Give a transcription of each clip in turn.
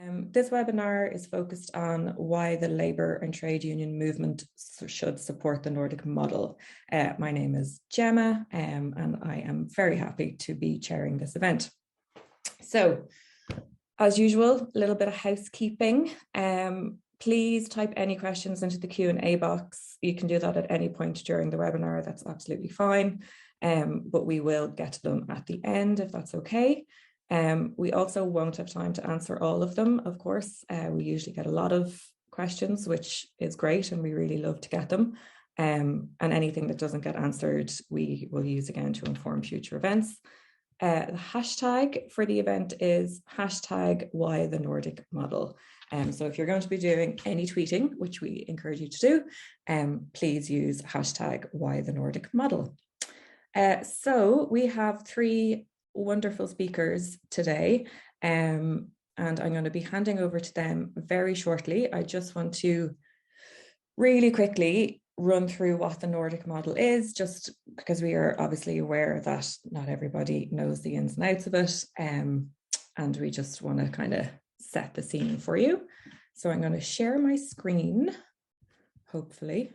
This webinar is focused on why the labour and trade union movement should support the Nordic model. My name is Gemma, and I am very happy to be chairing this event. So, as usual, a little bit of housekeeping. Please type any questions into the Q&A box. You can do that at any point during the webinar, that's absolutely fine. But we will get to them at the end if that's okay. We also won't have time to answer all of them, of course. We usually get a lot of questions, which is great, and we really love to get them. And anything that doesn't get answered, we will use again to inform future events. The hashtag for the event is #WhyTheNordicModel. So if you're going to be doing any tweeting, which we encourage you to do, please use #WhyTheNordicModel. So we have three wonderful speakers today, and I'm going to be handing over to them very shortly. I just want to really quickly run through what the Nordic model is, just because we are obviously aware that not everybody knows the ins and outs of it, and we just want to kind of set the scene for you. So I'm going to share my screen, hopefully.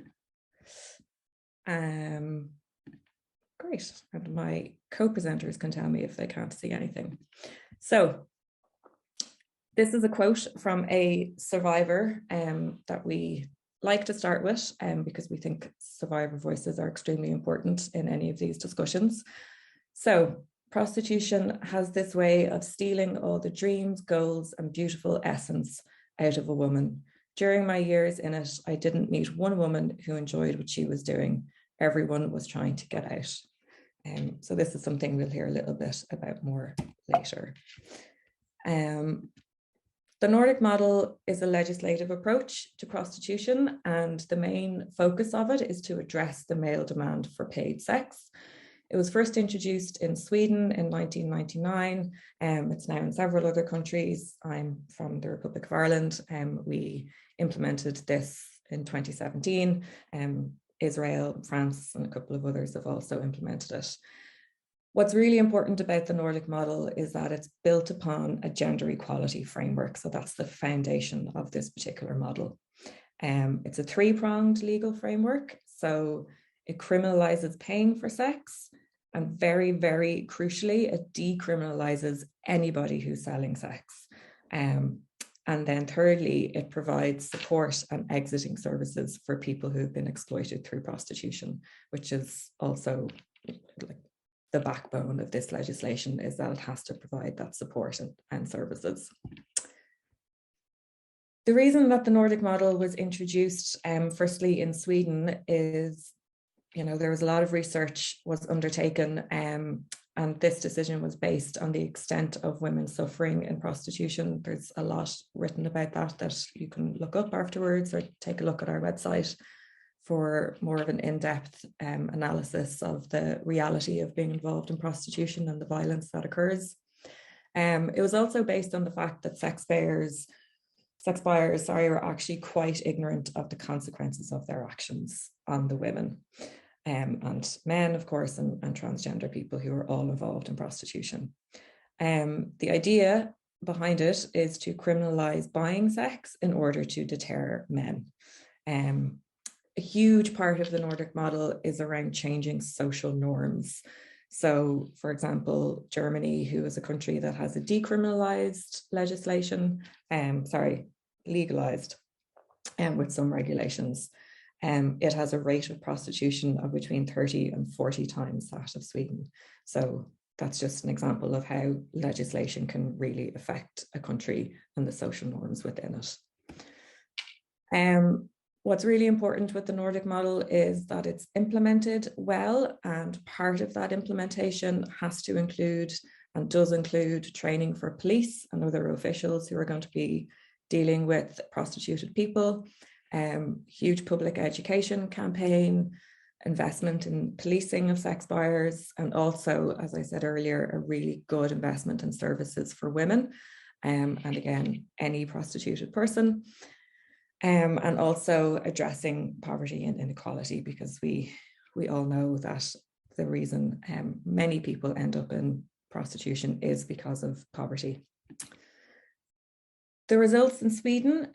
Great, and my co-presenters can tell me if they can't see anything. So this is a quote from a survivor that we like to start with, because we think survivor voices are extremely important in any of these discussions. So, prostitution has this way of stealing all the dreams, goals, and beautiful essence out of a woman. During my years in it, I didn't meet one woman who enjoyed what she was doing. Everyone was trying to get out. So this is something we'll hear a little bit about more later. The Nordic model is a legislative approach to prostitution, and the main focus of it is to address the male demand for paid sex. It was first introduced in Sweden in 1999. It's now in several other countries. I'm from the Republic of Ireland, and we implemented this in 2017. Israel, France, and a couple of others have also implemented it. What's really important about the Nordic model is that it's built upon a gender equality framework. So that's the foundation of this particular model. It's a three-pronged legal framework. So it criminalizes paying for sex, and very, very crucially, it decriminalizes anybody who's selling sex. And then thirdly, it provides support and exiting services for people who've been exploited through prostitution, which is also like the backbone of this legislation, is that it has to provide that support and services. The reason that the Nordic model was introduced firstly in Sweden is, there was a lot of research was undertaken, and this decision was based on the extent of women suffering in prostitution. There's a lot written about that you can look up afterwards, or take a look at our website for more of an in-depth analysis of the reality of being involved in prostitution and the violence that occurs. It was also based on the fact that sex buyers were actually quite ignorant of the consequences of their actions on the women. And men, of course, and transgender people who are all involved in prostitution. The idea behind it is to criminalize buying sex in order to deter men. A huge part of the Nordic model is around changing social norms. So, for example, Germany, who is a country that has a decriminalized legislation, legalized, with some regulations. It has a rate of prostitution of between 30 and 40 times that of Sweden. So that's just an example of how legislation can really affect a country and the social norms within it. What's really important with the Nordic model is that it's implemented well, and part of that implementation has to include, and does include, training for police and other officials who are going to be dealing with prostituted people. Huge public education campaign, investment in policing of sex buyers, and also, as I said earlier, a really good investment in services for women, and again, any prostituted person, and also addressing poverty and inequality, because we all know that the reason many people end up in prostitution is because of poverty. The results in Sweden,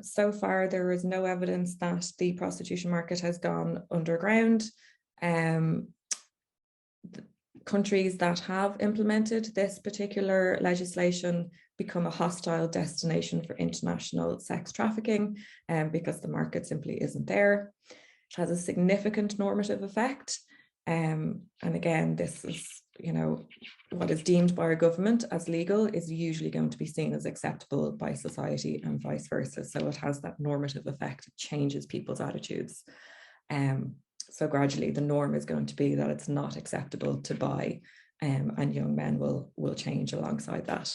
so far there is no evidence that the prostitution market has gone underground. Countries that have implemented this particular legislation become a hostile destination for international sex trafficking, because the market simply isn't there. It has a significant normative effect. And again, this is, what is deemed by a government as legal is usually going to be seen as acceptable by society and vice versa. So it has that normative effect. It changes people's attitudes. So gradually the norm is going to be that it's not acceptable to buy, and young men will change alongside that.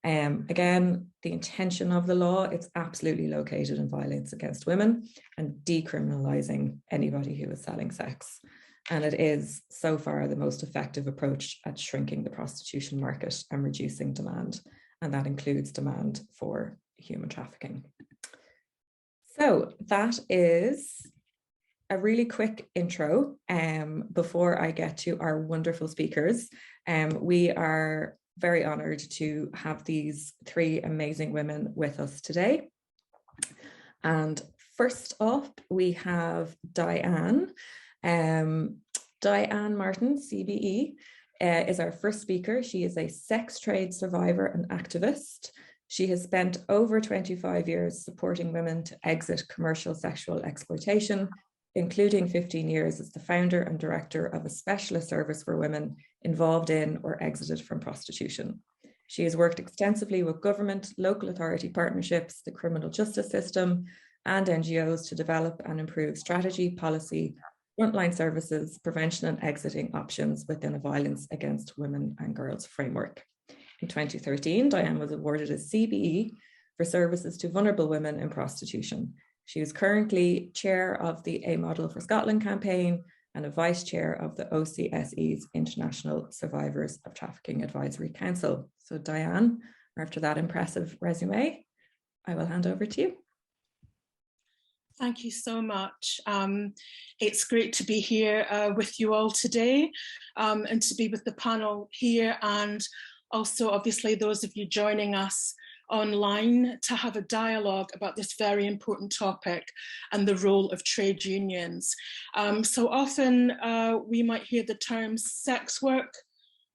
Again, the intention of the law, it's absolutely located in violence against women and decriminalizing anybody who is selling sex. And it is so far the most effective approach at shrinking the prostitution market and reducing demand. And that includes demand for human trafficking. So that is a really quick intro before I get to our wonderful speakers. We are very honored to have these three amazing women with us today. And first off, we have DIANE. DIANE MARTIN CBE is our first speaker. She is a sex trade survivor and activist. She has spent over 25 years supporting women to exit commercial sexual exploitation, including 15 years as the founder and director of a specialist service for women involved in or exited from prostitution. She has worked extensively with government, local authority partnerships, the criminal justice system, and NGOs to develop and improve strategy, policy, frontline services, prevention and exiting options within a violence against women and girls framework. In 2013, DIANE was awarded a CBE for services to vulnerable women in prostitution. She is currently chair of the A Model for Scotland campaign and a vice chair of the OCSE's International Survivors of Trafficking Advisory Council. So DIANE, after that impressive resume, I will hand over to you. Thank you so much. It's great to be here with you all today, and to be with the panel here, and also obviously those of you joining us online to have a dialogue about this very important topic and the role of trade unions. So often we might hear the term sex work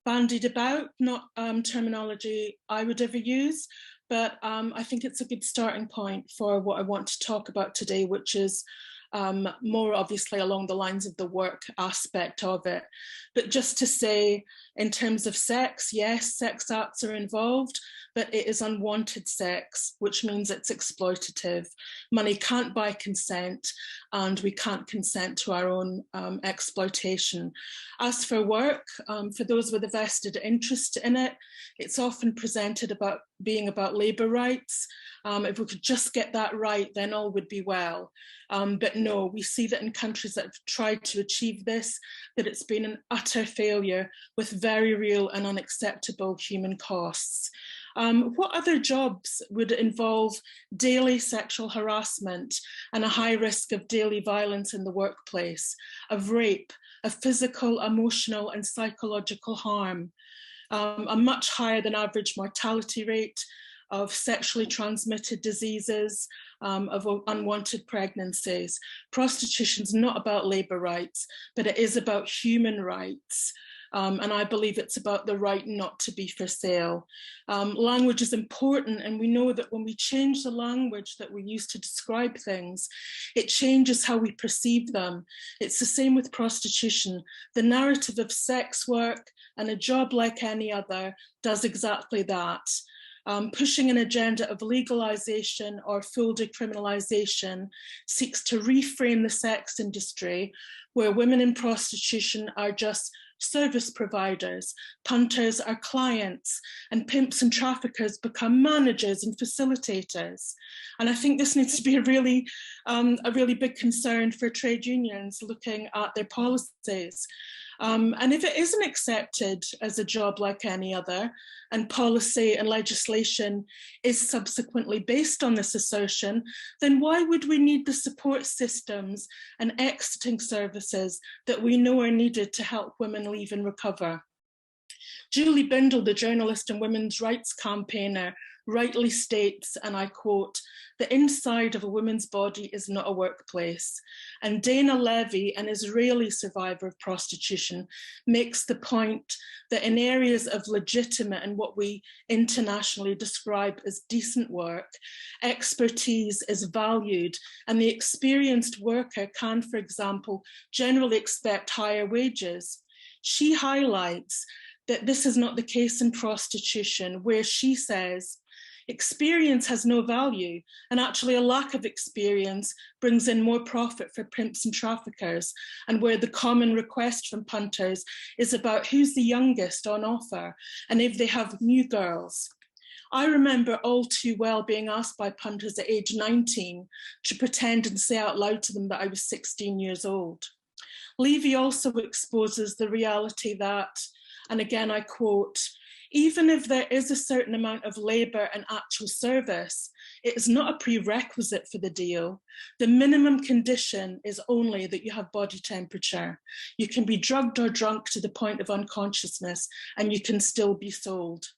bandied about, not terminology I would ever use, but I think it's a good starting point for what I want to talk about today, which is more obviously along the lines of the work aspect of it. But just to say, in terms of sex, yes, sex acts are involved, but it is unwanted sex, which means it's exploitative. Money can't buy consent, and we can't consent to our own exploitation. As for work, for those with a vested interest in it, it's often presented about being about labour rights. If we could just get that right, then all would be well. But no, we see that in countries that have tried to achieve this, that it's been an utter failure with very real and unacceptable human costs. What other jobs would involve daily sexual harassment and a high risk of daily violence in the workplace, of rape, of physical, emotional and psychological harm, a much higher than average mortality rate, of sexually transmitted diseases, of unwanted pregnancies? Prostitution is not about labour rights, but it is about human rights. And I believe it's about the right not to be for sale. Language is important, and we know that when we change the language that we use to describe things, it changes how we perceive them. It's the same with prostitution. The narrative of sex work and a job like any other does exactly that. Pushing an agenda of legalization or full decriminalization seeks to reframe the sex industry, where women in prostitution are just service providers, punters are clients, and pimps and traffickers become managers and facilitators. And I think this needs to be a really big concern for trade unions looking at their policies. And if it isn't accepted as a job like any other, and policy and legislation is subsequently based on this assertion, then why would we need the support systems and exiting services that we know are needed to help women leave and recover? Julie Bindel, the journalist and women's rights campaigner, rightly states, and I quote, "The inside of a woman's body is not a workplace." And Dana Levy, an Israeli survivor of prostitution, makes the point that in areas of legitimate and what we internationally describe as decent work, expertise is valued, and the experienced worker can, for example, generally expect higher wages. She highlights that this is not the case in prostitution, where she says, experience has no value, and actually a lack of experience brings in more profit for pimps and traffickers, and where the common request from punters is about who's the youngest on offer, and if they have new girls. I remember all too well being asked by punters at age 19 to pretend and say out loud to them that I was 16 years old. Levy also exposes the reality that, and again I quote, "Even if there is a certain amount of labour and actual service, it is not a prerequisite for the deal. The minimum condition is only that you have body temperature. You can be drugged or drunk to the point of unconsciousness, and you can still be sold.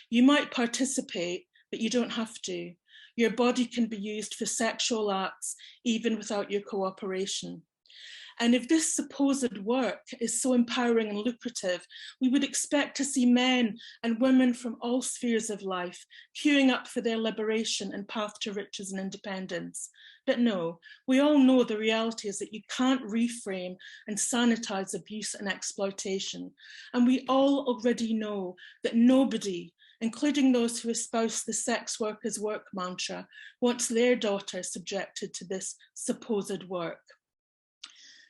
You might participate, but you don't have to. Your body can be used for sexual acts, even without your cooperation." And if this supposed work is so empowering and lucrative, we would expect to see men and women from all spheres of life queuing up for their liberation and path to riches and independence. But no, we all know the reality is that you can't reframe and sanitize abuse and exploitation. And we all already know that nobody, including those who espouse the sex workers' work mantra, wants their daughter subjected to this supposed work.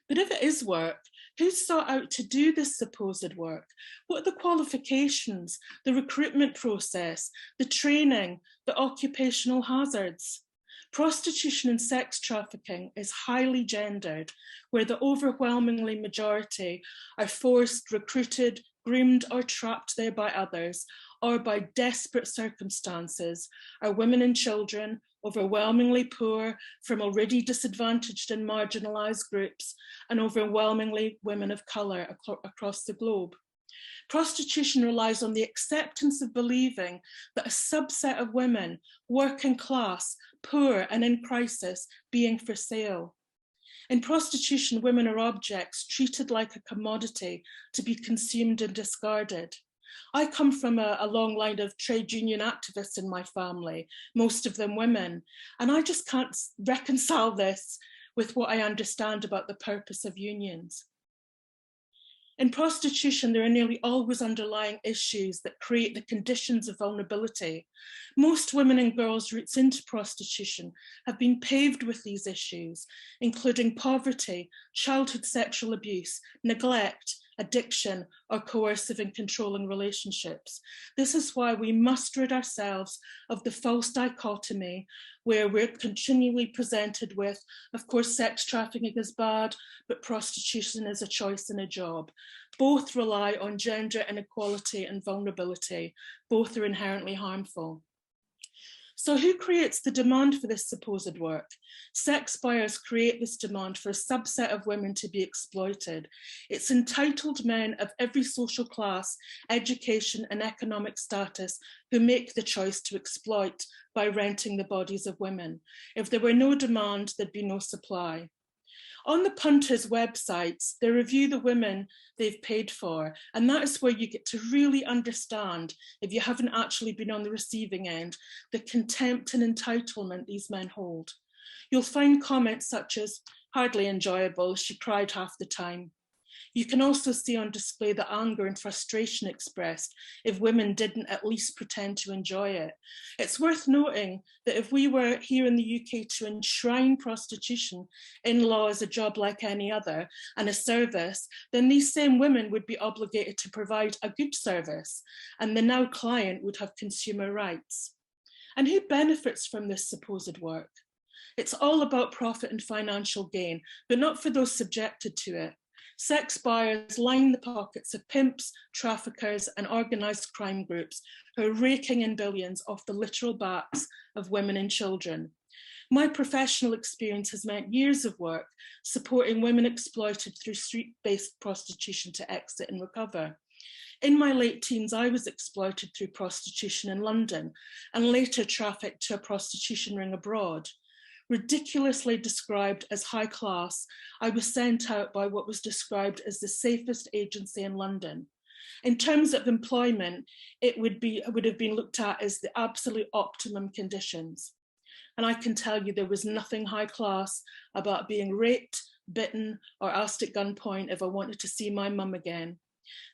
But if it is work, who's sought out to do this supposed work? What are the qualifications, the recruitment process, the training, the occupational hazards? Prostitution and sex trafficking is highly gendered, where the overwhelmingly majority are forced, recruited, groomed or trapped there by others, or by desperate circumstances, are women and children, overwhelmingly poor, from already disadvantaged and marginalised groups, and overwhelmingly women of colour across the globe. Prostitution relies on the acceptance of believing that a subset of women, working class, poor and in crisis, being for sale. In prostitution, women are objects treated like a commodity to be consumed and discarded. I come from a long line of trade union activists in my family, most of them women, and I just can't reconcile this with what I understand about the purpose of unions. In prostitution, there are nearly always underlying issues that create the conditions of vulnerability. Most women and girls' routes into prostitution have been paved with these issues, including poverty, childhood sexual abuse, neglect, addiction, or coercive and controlling relationships. This is why we must rid ourselves of the false dichotomy where we're continually presented with, of course, sex trafficking is bad, but prostitution is a choice and a job. Both rely on gender inequality and vulnerability. Both are inherently harmful. So who creates the demand for this supposed work? Sex buyers create this demand for a subset of women to be exploited. It's entitled men of every social class, education and economic status who make the choice to exploit by renting the bodies of women. If there were no demand, there'd be no supply. On the punters' websites, they review the women they've paid for, and that is where you get to really understand, if you haven't actually been on the receiving end, the contempt and entitlement these men hold. You'll find comments such as, "Hardly enjoyable, she cried half the time." You can also see on display the anger and frustration expressed if women didn't at least pretend to enjoy it. It's worth noting that if we were here in the UK to enshrine prostitution in law as a job like any other and a service, then these same women would be obligated to provide a good service, and the now client would have consumer rights. And who benefits from this supposed work? It's all about profit and financial gain, but not for those subjected to it. Sex buyers line the pockets of pimps, traffickers, and organised crime groups who are raking in billions off the literal backs of women and children. My professional experience has meant years of work supporting women exploited through street-based prostitution to exit and recover. In my late teens, I was exploited through prostitution in London and later trafficked to a prostitution ring abroad. Ridiculously described as high class, I was sent out by what was described as the safest agency in London. In terms of employment, it would have been looked at as the absolute optimum conditions. And I can tell you there was nothing high class about being raped, bitten, or asked at gunpoint if I wanted to see my mum again.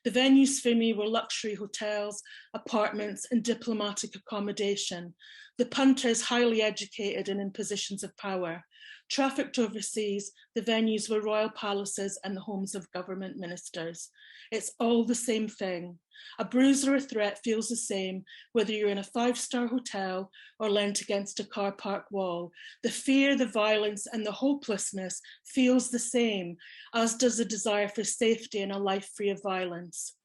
The venues for me were luxury hotels, apartments, and diplomatic accommodation. The punters highly educated and in positions of power. Trafficked overseas, the venues were royal palaces and the homes of government ministers. It's all the same thing. A bruise or a threat feels the same, whether you're in a five-star hotel or leant against a car park wall. The fear, the violence, and the hopelessness feels the same, as does the desire for safety and a life free of violence.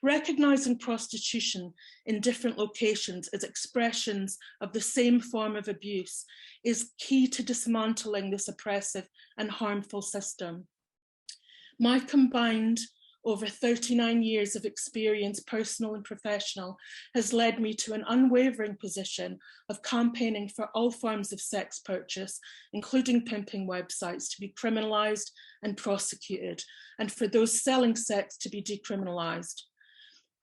Recognizing prostitution in different locations as expressions of the same form of abuse is key to dismantling this oppressive and harmful system. My combined over 39 years of experience, personal and professional, has led me to an unwavering position of campaigning for all forms of sex purchase, including pimping websites, to be criminalised and prosecuted, and for those selling sex to be decriminalised.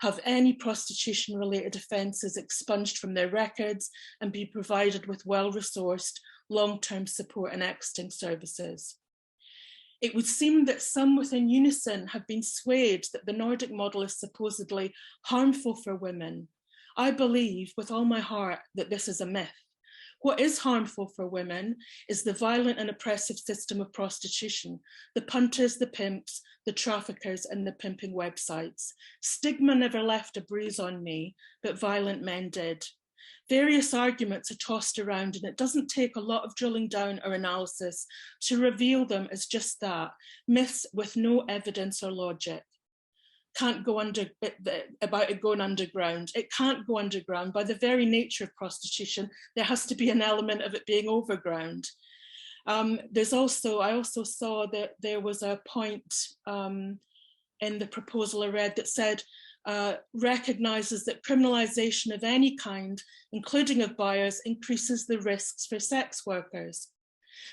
Have any prostitution-related offences expunged from their records and be provided with well-resourced long-term support and exiting services. It would seem that some within Unison have been swayed that the Nordic model is supposedly harmful for women. I believe with all my heart that this is a myth. What is harmful for women is the violent and oppressive system of prostitution, the punters, the pimps, the traffickers, and the pimping websites. Stigma never left a bruise on me, but violent men did. Various arguments are tossed around, and it doesn't take a lot of drilling down or analysis to reveal them as just that, myths with no evidence or logic. Can't go under about it going underground. It can't go underground. By the very nature of prostitution, there has to be an element of it being overground. I also saw that there was a point in the proposal I read that said, recognises that criminalisation of any kind, including of buyers, increases the risks for sex workers.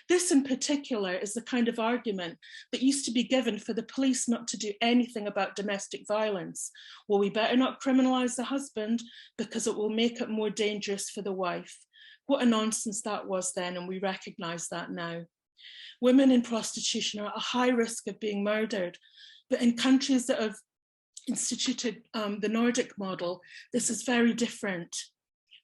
This in particular is the kind of argument that used to be given for the police not to do anything about domestic violence. Well, we better not criminalise the husband because it will make it more dangerous for the wife. What a nonsense that was then, and we recognise that now. Women in prostitution are at a high risk of being murdered, but in countries that have instituted the Nordic model, this is very different.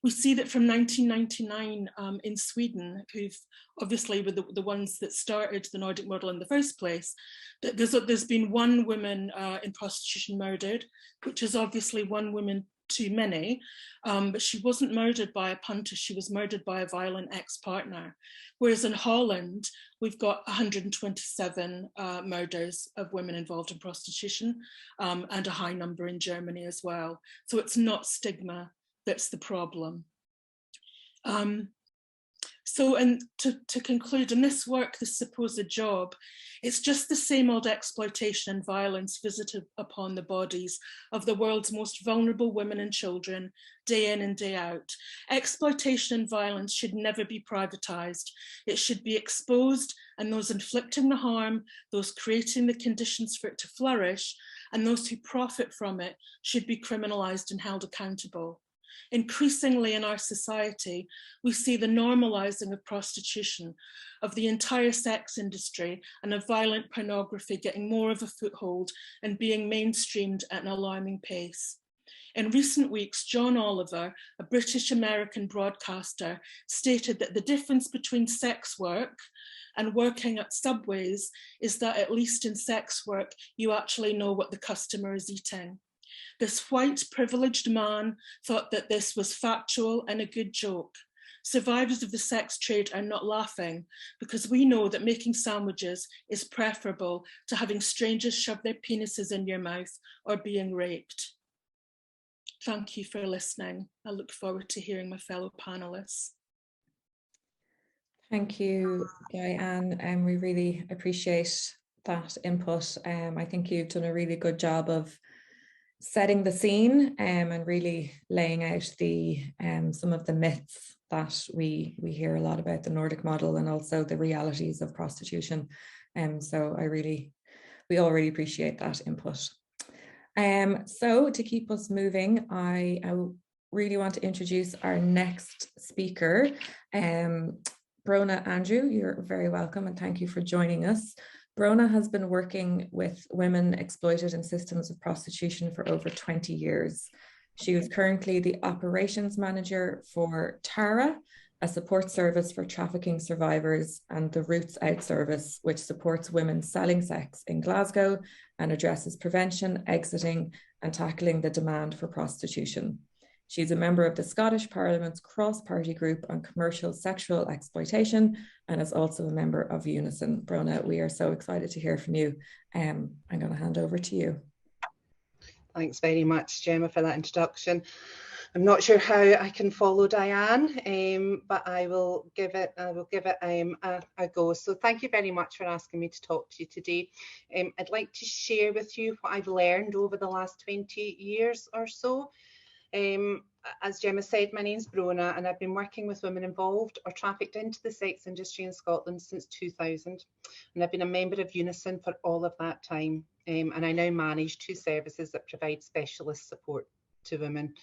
We see that from 1999 in Sweden, who've obviously were the ones that started the Nordic model in the first place, that there's been one woman in prostitution murdered, which is obviously one woman too many, but she wasn't murdered by a punter, she was murdered by a violent ex-partner. Whereas in Holland, we've got 127 murders of women involved in prostitution, and a high number in Germany as well. So it's not stigma that's the problem. To conclude, in this work, this supposed job, it's just the same old exploitation and violence visited upon the bodies of the world's most vulnerable women and children, day in and day out. Exploitation and violence should never be privatised. It should be exposed, and those inflicting the harm, those creating the conditions for it to flourish, and those who profit from it should be criminalised and held accountable. Increasingly in our society, we see the normalising of prostitution, of the entire sex industry, and of violent pornography getting more of a foothold and being mainstreamed at an alarming pace. In recent weeks, John Oliver, a British-American broadcaster, stated that the difference between sex work and working at Subways is that at least in sex work, you actually know what the customer is eating. This white privileged man thought that this was factual and a good joke. Survivors of the sex trade are not laughing because we know that making sandwiches is preferable to having strangers shove their penises in your mouth or being raped. Thank you for listening. I look forward to hearing my fellow panelists. Thank you, DIANE, and we really appreciate that input. I think you've done a really good job of setting the scene and really laying out the some of the myths that we hear a lot about the Nordic model, and also the realities of prostitution. So we all really appreciate that input. So to keep us moving, I really want to introduce our next speaker. Brona Andrew, you're very welcome, and thank you for joining us. Brona has been working with women exploited in systems of prostitution for over 20 years. She is currently the operations manager for TARA, a support service for trafficking survivors, and the Roots Out service, which supports women selling sex in Glasgow and addresses prevention, exiting, and tackling the demand for prostitution. She's a member of the Scottish Parliament's cross-party group on commercial sexual exploitation, and is also a member of Unison. Brona, we are so excited to hear from you. I'm going to hand over to you. Thanks very much, Gemma, for that introduction. I'm not sure how I can follow Diane, but I will give it a go. So thank you very much for asking me to talk to you today. I'd like to share with you what I've learned over the last 20 years or so. As Gemma said, my name's Brona, and I've been working with women involved or trafficked into the sex industry in Scotland since 2000, and I've been a member of Unison for all of that time, and I now manage 2 services that provide specialist support to women.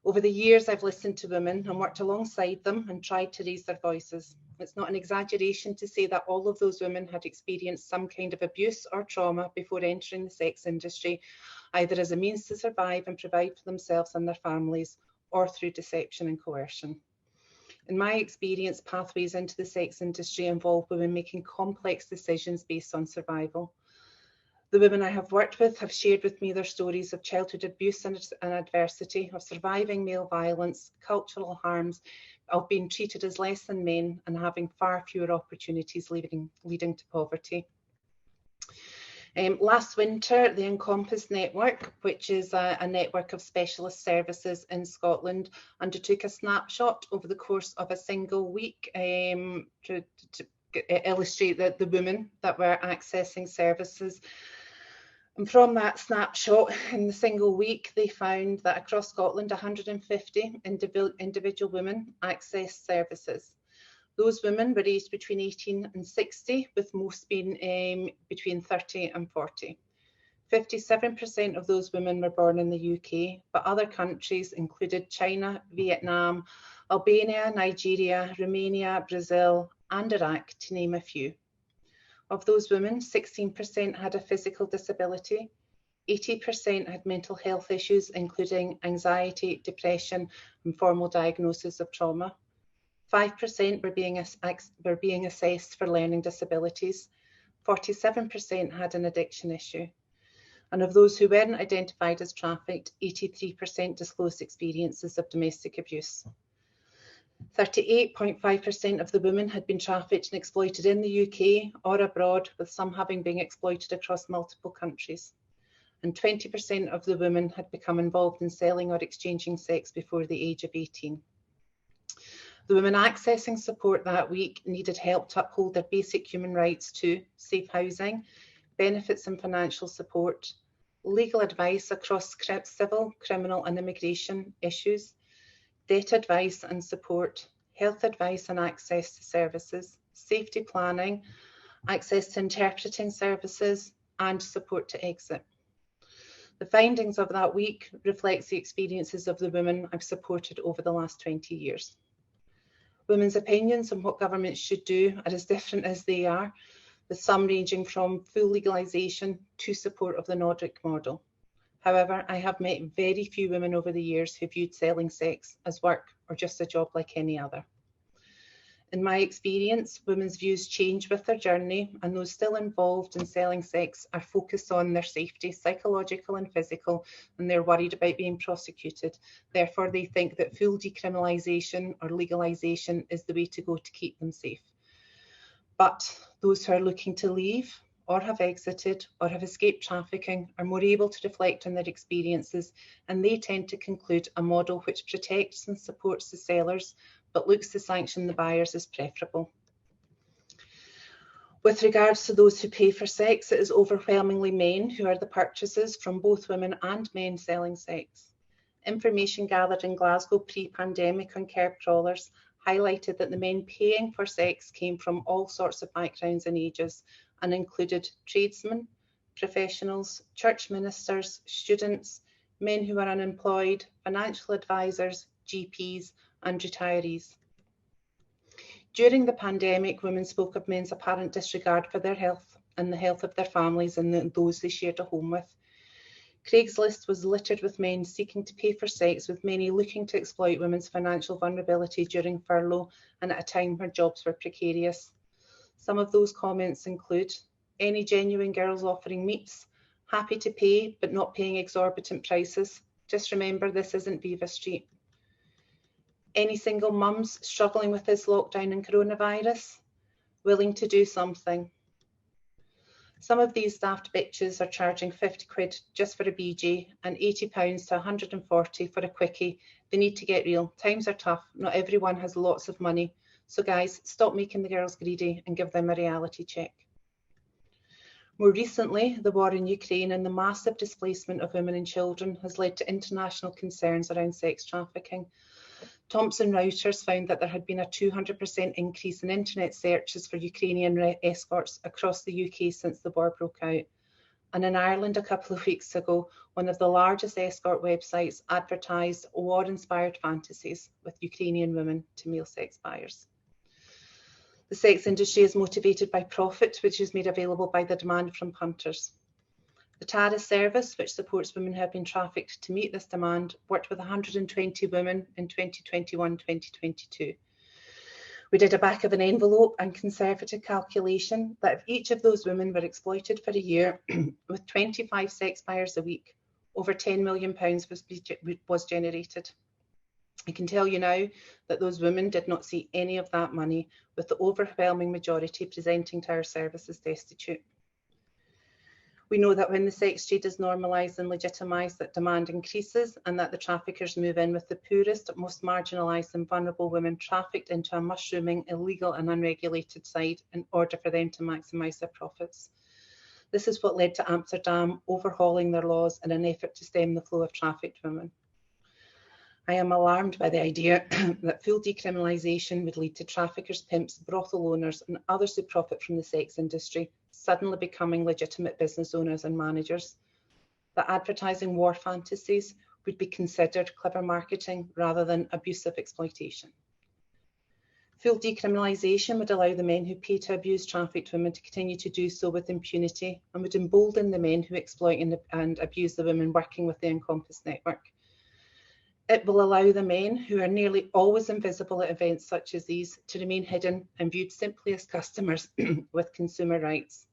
Over the years, I've listened to women and worked alongside them and tried to raise their voices. It's not an exaggeration to say that all of those women had experienced some kind of abuse or trauma before entering the sex industry, either as a means to survive and provide for themselves and their families, or through deception and coercion. In my experience, pathways into the sex industry involve women making complex decisions based on survival. The women I have worked with have shared with me their stories of childhood abuse and adversity, of surviving male violence, cultural harms, of being treated as less than men, and having far fewer opportunities leading to poverty. Last winter, the Encompass Network, which is a network of specialist services in Scotland, undertook a snapshot over the course of a single week to illustrate the women that were accessing services. And from that snapshot, in the single week, they found that across Scotland, 150 individual women accessed services. Those women were aged between 18 and 60, with most being between 30 and 40. 57% of those women were born in the UK, but other countries included China, Vietnam, Albania, Nigeria, Romania, Brazil, and Iraq, to name a few. Of those women, 16% had a physical disability, 80% had mental health issues, including anxiety, depression, and formal diagnosis of trauma. 5% were being assessed for learning disabilities. 47% had an addiction issue. And of those who weren't identified as trafficked, 83% disclosed experiences of domestic abuse. 38.5% of the women had been trafficked and exploited in the UK or abroad, with some having been exploited across multiple countries. And 20% of the women had become involved in selling or exchanging sex before the age of 18. The women accessing support that week needed help to uphold their basic human rights to safe housing, benefits and financial support, legal advice across civil, criminal and immigration issues, debt advice and support, health advice and access to services, safety planning, access to interpreting services, and support to exit. The findings of that week reflects the experiences of the women I've supported over the last 20 years. Women's opinions on what governments should do are as different as they are, with some ranging from full legalisation to support of the Nordic model. However, I have met very few women over the years who viewed selling sex as work or just a job like any other. In my experience, women's views change with their journey, and those still involved in selling sex are focused on their safety, psychological and physical, and they're worried about being prosecuted. Therefore, they think that full decriminalisation or legalisation is the way to go to keep them safe. But those who are looking to leave or have exited or have escaped trafficking are more able to reflect on their experiences, and they tend to conclude a model which protects and supports the sellers but looks to sanction the buyers as preferable. With regards to those who pay for sex, it is overwhelmingly men who are the purchasers from both women and men selling sex. Information gathered in Glasgow pre-pandemic on kerb trawlers highlighted that the men paying for sex came from all sorts of backgrounds and ages and included tradesmen, professionals, church ministers, students, men who are unemployed, financial advisors, GPs and retirees. During the pandemic, women spoke of men's apparent disregard for their health and the health of their families and those they shared a home with. Craigslist was littered with men seeking to pay for sex, with many looking to exploit women's financial vulnerability during furlough and at a time where jobs were precarious. Some of those comments include, any genuine girls offering meeps, happy to pay but not paying exorbitant prices. Just remember, this isn't Viva Street. Any single mums struggling with this lockdown and coronavirus? Willing to do something. Some of these daft bitches are charging 50 quid just for a BJ and £80 to 140 for a quickie. They need to get real. Times are tough. Not everyone has lots of money. So guys, stop making the girls greedy and give them a reality check. More recently, the war in Ukraine and the massive displacement of women and children has led to international concerns around sex trafficking. Thomson Reuters found that there had been a 200% increase in internet searches for Ukrainian escorts across the UK since the war broke out. And in Ireland a couple of weeks ago, one of the largest escort websites advertised war-inspired fantasies with Ukrainian women to male sex buyers. The sex industry is motivated by profit, which is made available by the demand from punters. The TARA service, which supports women who have been trafficked to meet this demand, worked with 120 women in 2021-2022. We did a back of an envelope and conservative calculation that if each of those women were exploited for a year with 25 sex buyers a week, over £10 million was generated. I can tell you now that those women did not see any of that money, with the overwhelming majority presenting to our service as destitute. We know that when the sex trade is normalised and legitimised, that demand increases and that the traffickers move in with the poorest, most marginalised and vulnerable women trafficked into a mushrooming, illegal and unregulated side in order for them to maximise their profits. This is what led to Amsterdam overhauling their laws in an effort to stem the flow of trafficked women. I am alarmed by the idea that full decriminalisation would lead to traffickers, pimps, brothel owners and others who profit from the sex industry suddenly becoming legitimate business owners and managers. That advertising war fantasies would be considered clever marketing rather than abusive exploitation. Full decriminalisation would allow the men who pay to abuse trafficked women to continue to do so with impunity and would embolden the men who exploit and abuse the women working with the Encompass network. It will allow the men, who are nearly always invisible at events such as these, to remain hidden and viewed simply as customers with consumer rights.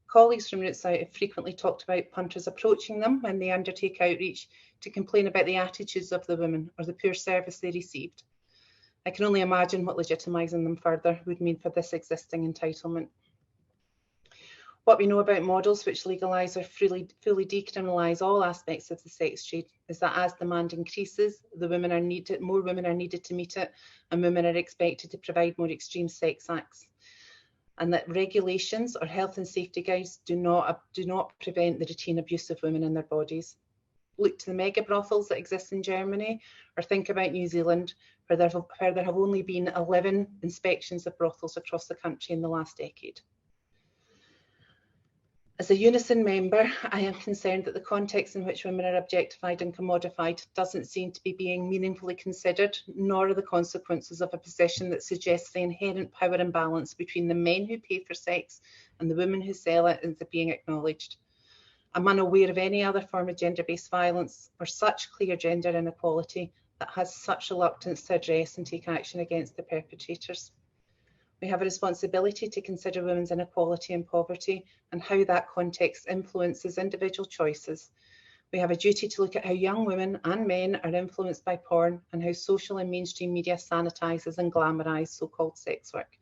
Colleagues from Roots Out have frequently talked about punters approaching them when they undertake outreach to complain about the attitudes of the women or the poor service they received. I can only imagine what legitimising them further would mean for this existing entitlement. What we know about models which legalise or fully decriminalise all aspects of the sex trade is that as demand increases, more women are needed to meet it, and women are expected to provide more extreme sex acts, and that regulations or health and safety guides do not prevent the routine abuse of women in their bodies. Look to the mega brothels that exist in Germany, or think about New Zealand, where there have only been 11 inspections of brothels across the country in the last decade. As a Unison member, I am concerned that the context in which women are objectified and commodified doesn't seem to be being meaningfully considered, nor are the consequences of a position that suggests the inherent power imbalance between the men who pay for sex and the women who sell it is being acknowledged. I'm unaware of any other form of gender-based violence or such clear gender inequality that has such reluctance to address and take action against the perpetrators. We have a responsibility to consider women's inequality and poverty and how that context influences individual choices. We have a duty to look at how young women and men are influenced by porn and how social and mainstream media sanitises and glamorises so-called sex work.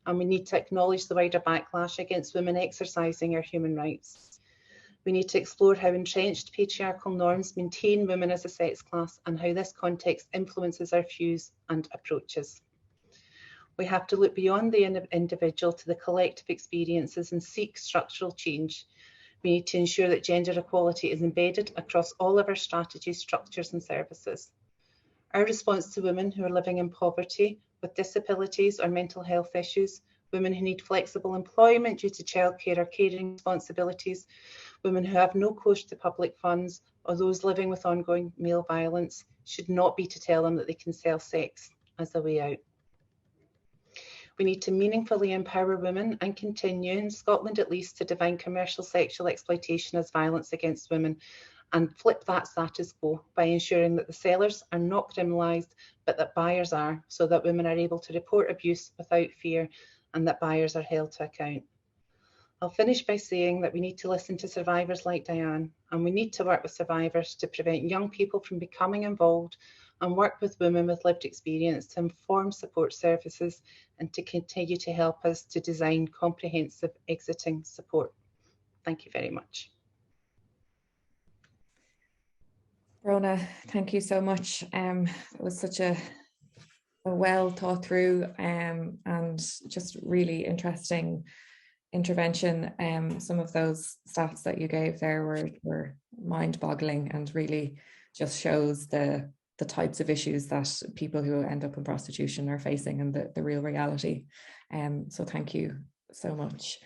And we need to acknowledge the wider backlash against women exercising our human rights. We need to explore how entrenched patriarchal norms maintain women as a sex class and how this context influences our views and approaches. We have to look beyond the individual to the collective experiences and seek structural change. We need to ensure that gender equality is embedded across all of our strategies, structures and services. Our response to women who are living in poverty, with disabilities or mental health issues, women who need flexible employment due to childcare or caring responsibilities, women who have no course to public funds, or those living with ongoing male violence, should not be to tell them that they can sell sex as a way out. We need to meaningfully empower women and continue, in Scotland at least, to define commercial sexual exploitation as violence against women and flip that status quo by ensuring that the sellers are not criminalised, but that buyers are, so that women are able to report abuse without fear and that buyers are held to account. I'll finish by saying that we need to listen to survivors like Diane, and we need to work with survivors to prevent young people from becoming involved and work with women with lived experience to inform support services and to continue to help us to design comprehensive exiting support. Thank you very much. Rona, thank you so much. It was such a well thought through and just really interesting intervention. Some of those stats that you gave there were mind-boggling and really just shows the types of issues that people who end up in prostitution are facing and the real reality. So thank you so much.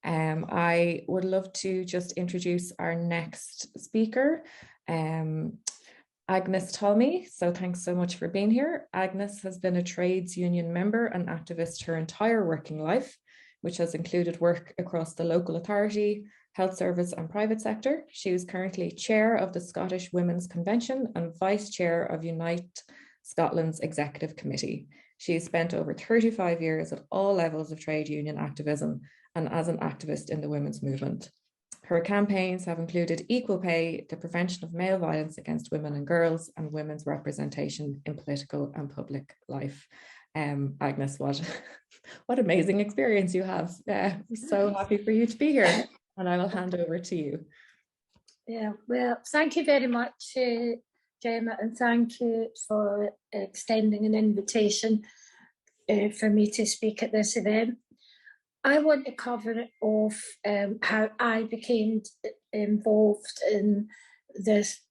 I would love to just introduce our next speaker, Agnes Tolmie. So thanks so much for being here. Agnes has been a trades union member and activist her entire working life, which has included work across the local authority, health service and private sector. She is currently chair of the Scottish Women's Convention and vice chair of Unite Scotland's executive committee. She has spent over 35 years at all levels of trade union activism and as an activist in the women's movement. Her campaigns have included equal pay, the prevention of male violence against women and girls, and women's representation in political and public life. Agnes, what amazing experience you have. We're so happy for you to be here, and I will hand over to you. Yeah, well, thank you very much, Gemma, and thank you for extending an invitation for me to speak at this event. I want to cover off how I became involved in this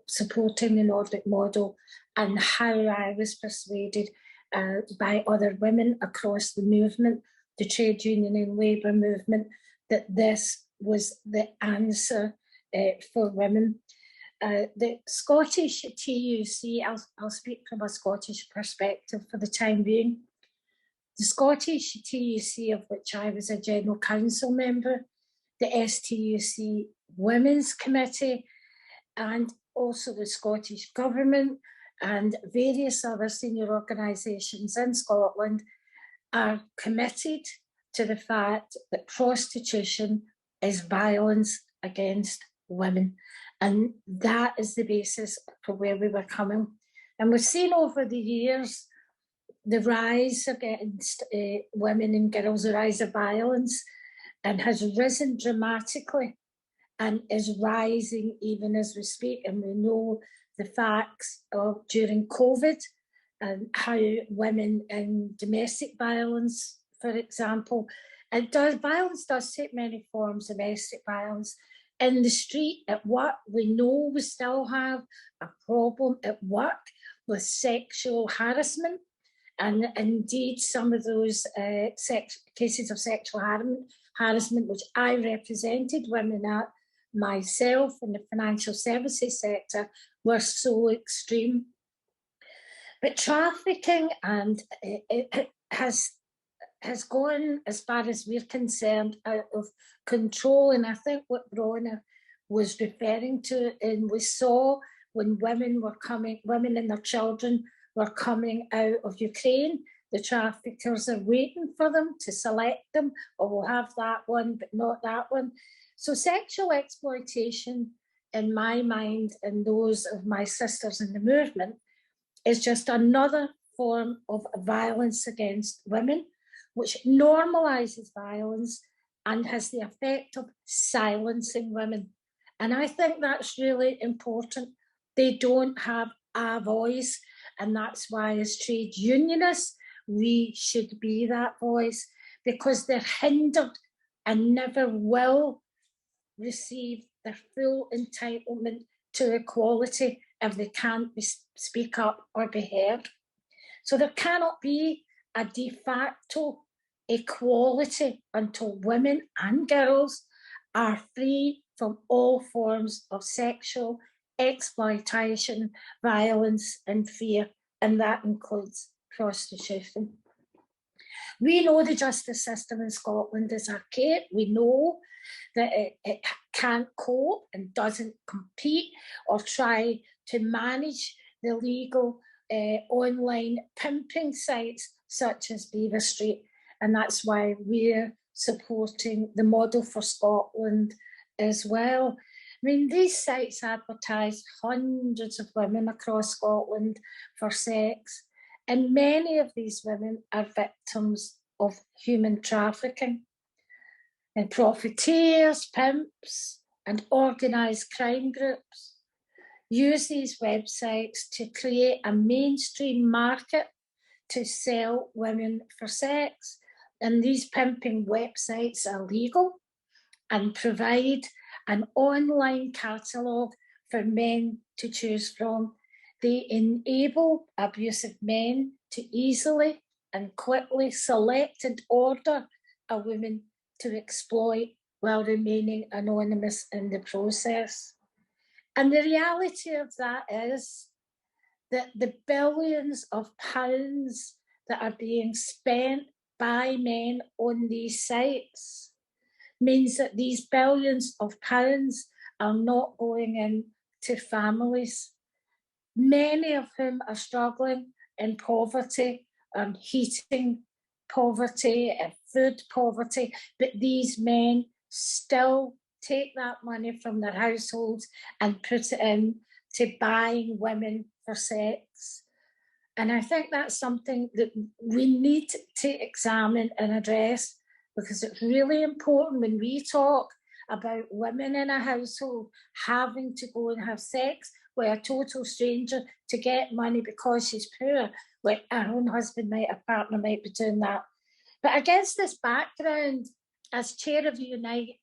supporting the Nordic model and how I was persuaded by other women across the movement, the trade union and labour movement, that this was the answer for women. The Scottish TUC, I'll speak from a Scottish perspective for the time being. The Scottish TUC, of which I was a General Council member, the STUC Women's Committee, and also the Scottish Government and various other senior organisations in Scotland are committed to the fact that prostitution is violence against women. And that is the basis for where we were coming. And we've seen over the years the rise against women and girls, the rise of violence, and has risen dramatically and is rising even as we speak. And we know the facts of during COVID and how women in domestic violence, for example, violence does take many forms, domestic violence. In the street, at work, we know we still have a problem at work with sexual harassment. And indeed, some of those cases of sexual harassment, which I represented women at myself in the financial services sector, were so extreme. But trafficking and it has gone, as far as we're concerned, out of control. And I think what Rona was referring to, and we saw when women and their children were coming out of Ukraine, the traffickers are waiting for them to select them, or we'll have that one, but not that one. So sexual exploitation, in my mind, and those of my sisters in the movement, is just another form of violence against women, which normalises violence and has the effect of silencing women. And I think that's really important. They don't have a voice, and that's why as trade unionists, we should be that voice, because they're hindered and never will receive their full entitlement to equality if they can't speak up or be heard. So there cannot be a de facto equality until women and girls are free from all forms of sexual exploitation, violence and fear, and that includes prostitution. We know the justice system in Scotland is archaic. We know that it can't cope and doesn't compete or try to manage the legal online pimping sites such as Beaver Street. And that's why we're supporting the model for Scotland as well. I mean, these sites advertise hundreds of women across Scotland for sex, and many of these women are victims of human trafficking. And profiteers, pimps, and organised crime groups use these websites to create a mainstream market to sell women for sex. And these pimping websites are legal and provide an online catalogue for men to choose from. They enable abusive men to easily and quickly select and order a woman to exploit while remaining anonymous in the process. And the reality of that is that the billions of pounds that are being spent by men on these sites means that these billions of pounds are not going into families, many of whom are struggling in poverty and heating poverty and food poverty, but these men still take that money from their households and put it in to buying women for sex. And I think that's something that we need to examine and address, because it's really important when we talk about women in a household having to go and have sex with a total stranger to get money because she's poor, when her own husband might, a partner might be doing that. But against this background, as chair of the Unite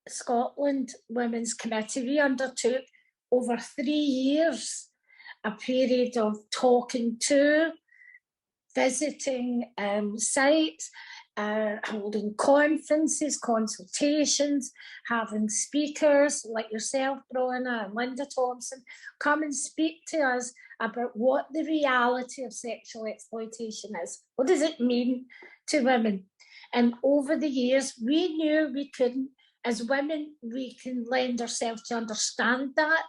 Scotland Women's Committee, we undertook over 3 years a period of talking to, visiting sites, holding conferences, consultations, having speakers like yourself, Bronagh, and Linda Thompson, come and speak to us about what the reality of sexual exploitation is. What does it mean to women? And over the years, we knew we couldn't, as women, we can lend ourselves to understand that,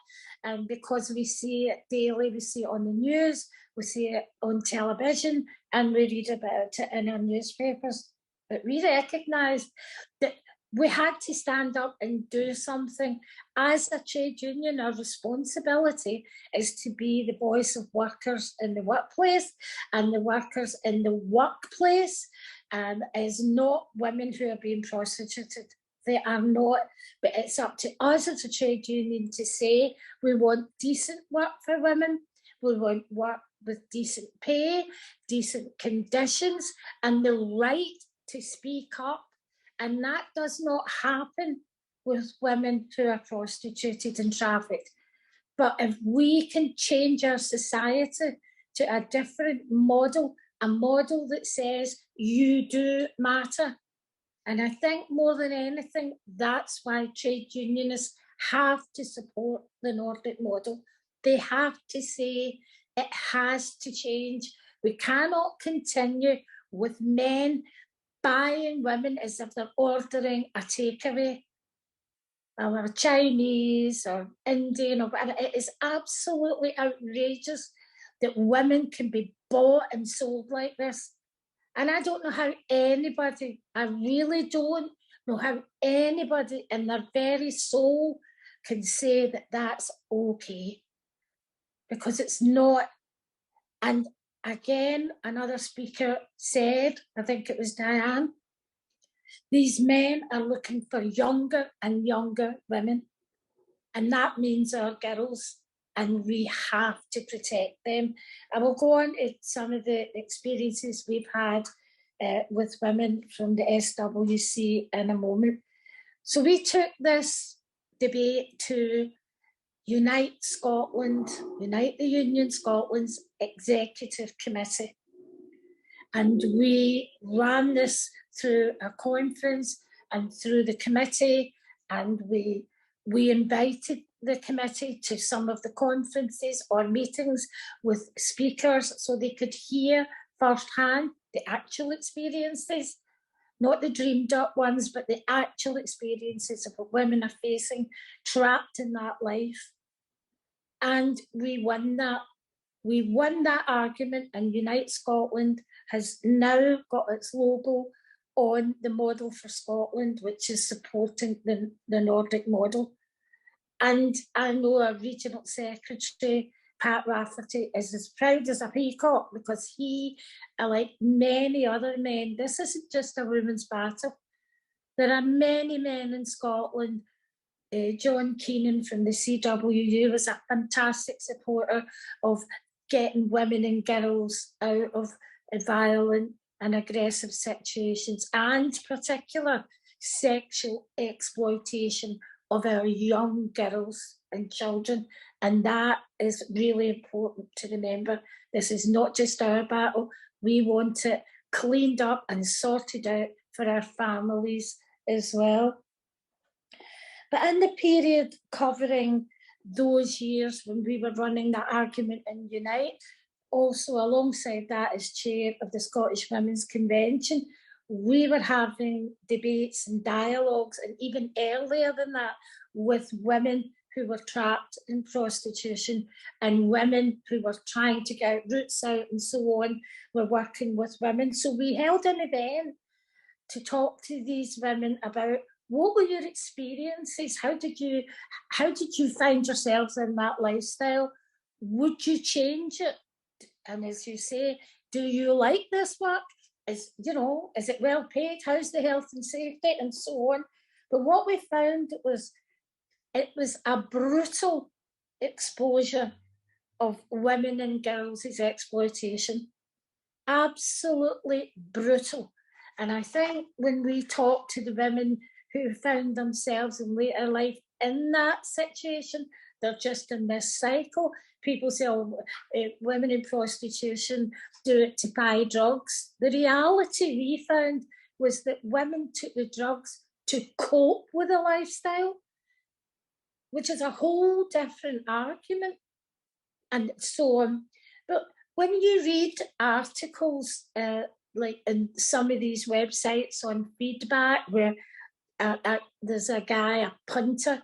because we see it daily, we see it on the news, we see it on television, and we read about it in our newspapers. But we recognised that we had to stand up and do something. As a trade union, our responsibility is to be the voice of workers in the workplace, and the workers in the workplace is not women who are being prostituted. They are not, but it's up to us as a trade union to say we want decent work for women, we want work with decent pay, decent conditions, and the right to speak up. And that does not happen with women who are prostituted and trafficked. But if we can change our society to a different model, a model that says you do matter. And I think more than anything, that's why trade unionists have to support the Nordic model. They have to say it has to change. We cannot continue with men buying women as if they're ordering a takeaway, or Chinese or Indian or whatever. It is absolutely outrageous that women can be bought and sold like this. And I don't know how anybody, I really don't know how anybody in their very soul can say that that's okay, because it's not. And again, another speaker said, I think it was DIANE, these men are looking for younger and younger women. And that means our girls. and we have to protect them. I will go on to some of the experiences we've had with women from the SWC in a moment. So we took this debate to Unite Scotland, Unite the Union Scotland's Executive Committee. And we ran this through a conference and through the committee, and we invited the committee to some of the conferences or meetings with speakers so they could hear firsthand the actual experiences, not the dreamed up ones, but the actual experiences of what women are facing, trapped in that life. And we won that. We won that argument, and Unite Scotland has now got its logo on the Model for Scotland, which is supporting the Nordic model. And I know our regional secretary, Pat Rafferty, is as proud as a peacock, because he, like many other men, this isn't just a women's battle. There are many men in Scotland. John Keenan from the CWU was a fantastic supporter of getting women and girls out of violent and aggressive situations, and particular sexual exploitation of our young girls and children. And that is really important to remember. This is not just our battle. We want it cleaned up and sorted out for our families as well. But in the period covering those years when we were running that argument in Unite, also alongside that as chair of the Scottish Women's Convention, we were having debates and dialogues, and even earlier than that, with women who were trapped in prostitution and women who were trying to get roots out and so on. We're working with women. So we held an event to talk to these women about what were your experiences? How did you find yourselves in that lifestyle? Would you change it? And as you say, do you like this work? Is it well paid? How's the health and safety and so on? But what we found was it was a brutal exposure of women and girls' exploitation. Absolutely brutal. And I think when we talk to the women who found themselves in later life in that situation, they're just in this cycle. People say, women in prostitution do it to buy drugs. The reality we found was that women took the drugs to cope with a lifestyle, which is a whole different argument. And so on. But when you read articles like in some of these websites on feedback, where there's a guy, a punter,